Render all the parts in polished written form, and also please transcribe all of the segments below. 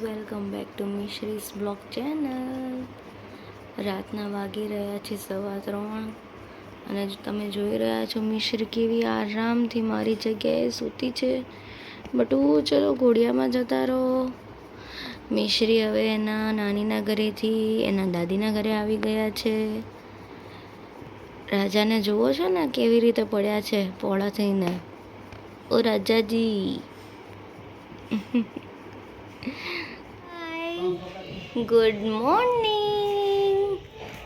Welcome back to મિશ્રીઝ blog channel. રાતના વાગી રહ્યા છે 3:15 અને તમે જોઈ રહ્યા છો મિશ્રી કેવી આરામથી મારી જગ્યાએ સૂતી છે. બટુ ચલો ઘોડિયામાં જતા રહો. મિશ્રી હવે એના નાનીના ઘરેથી એના દાદીના ઘરે આવી ગયા છે. રાજાને જુઓ છો ને કેવી રીતે પડ્યા છે પોળા થઈને. ઓ રાજાજી, ગુડ મોર્નિંગ.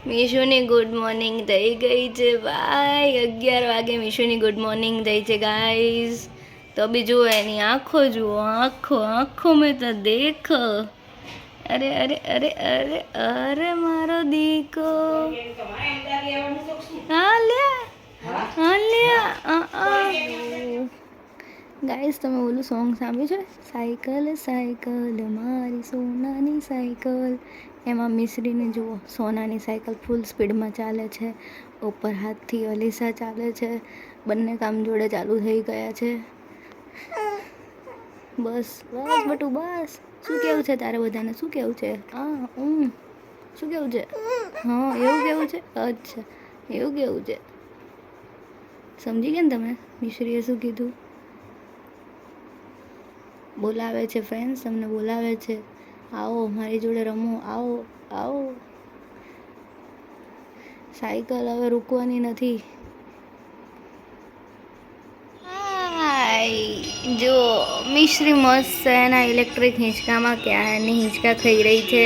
મીશુની ગુડ મોર્નિંગ થઈ ગઈ છે ભાઈ. 11 વાગે મીશુની ગુડ મોર્નિંગ થઈ છે ગાઈઝ. તો બી જુઓ એની આંખો જુઓ, આંખો મેં તો દેખ. અરે અરે અરે અરે અરે મારો દીકો. ગાઈસ, તમે ઓલું સોંગ સાંભળ્યું છે? સાયકલ સાયકલ મારી સોનાની સાયકલ. એમાં મિશ્રીને જુઓ, સોનાની સાયકલ ફૂલ સ્પીડમાં ચાલે છે. ઉપર હાથથી અલીસા ચાલે છે. બંને કામ જોડે ચાલુ થઈ ગયા છે. બસ બસ બટુ બસ. શું કેવું છે તારે બધાને? શું કેવું છે? શું કેવું છે? હા, એવું કેવું છે? અચ્છા, એવું કેવું છે. સમજી ગયા ને તમે મિશ્રીએ શું કીધું? બોલાવે છે ફ્રેન્ડ્સ, તમને બોલાવે છે. આવો મારી જોડે રમો, આવો આવો. સાયકલ હવે રૂકવાની નથી. જો મિશ્રી મસ્ત એના ઇલેક્ટ્રિક હિંચકામાં ક્યાંની હિંચકા ખાઈ રહી છે.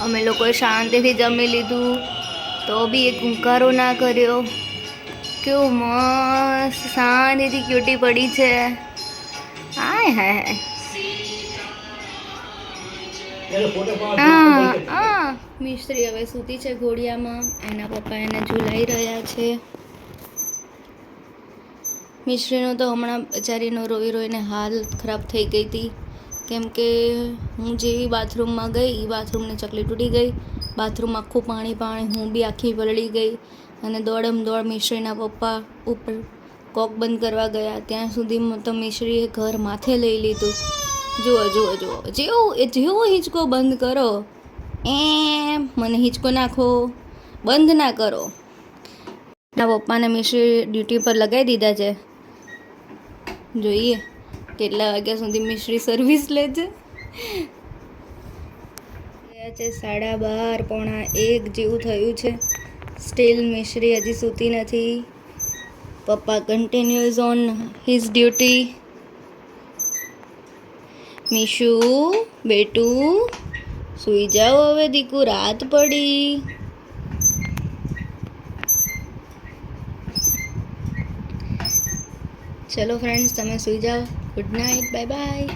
અમે લોકોએ શાંતિથી જમી લીધું તો બી એક હુંકારો ના કર્યો. કેવું મસ્ત શાંતિથી ક્યુટી પડી છે. હાય હાય હાય. મિશ્રી હવે સૂતી છે ઘોડિયામાં. એના પપ્પા એને ઝૂલાઈ રહ્યા છે. મિશ્રીનો તો હમણાં બચારીનો રોઈ રોઈને હાલ ખરાબ થઈ ગઈ હતી. કેમ કે હું જેવી બાથરૂમમાં ગઈ, બાથરૂમની ચકલી તૂટી ગઈ. બાથરૂમ આખું પાણી પાણી, હું બી આખી પલળી ગઈ. અને દોડ મિશ્રીના પપ્પા ઉપર કોક બંધ કરવા ગયા. ત્યાં સુધી તો મિશ્રીએ ઘર માથે લઈ લીધું. જુઓ જુઓ જુઓ, જેવો હિંચકો બંધ કરો મને હિંચકો નાખો, બંધ ના કરો. એના પપ્પાને મિશ્રી ડ્યુટી પર લગાવી દીધા છે. જોઈએ કેટલા વાગ્યા સુધી મિશ્રી સર્વિસ લે છે. ગયા છે 12:30, પોણા 1 જેવું થયું છે. સ્ટીલ મિશ્રી હજી સૂતી નથી. પપ્પા continuous on his duty. Mishu બેટુ સૂઈ જાઓ હવે દીકુ, રાત પડી. ચલો ફ્રેન્ડ્સ, તમે સૂઈ જાઓ. Good night, bye bye.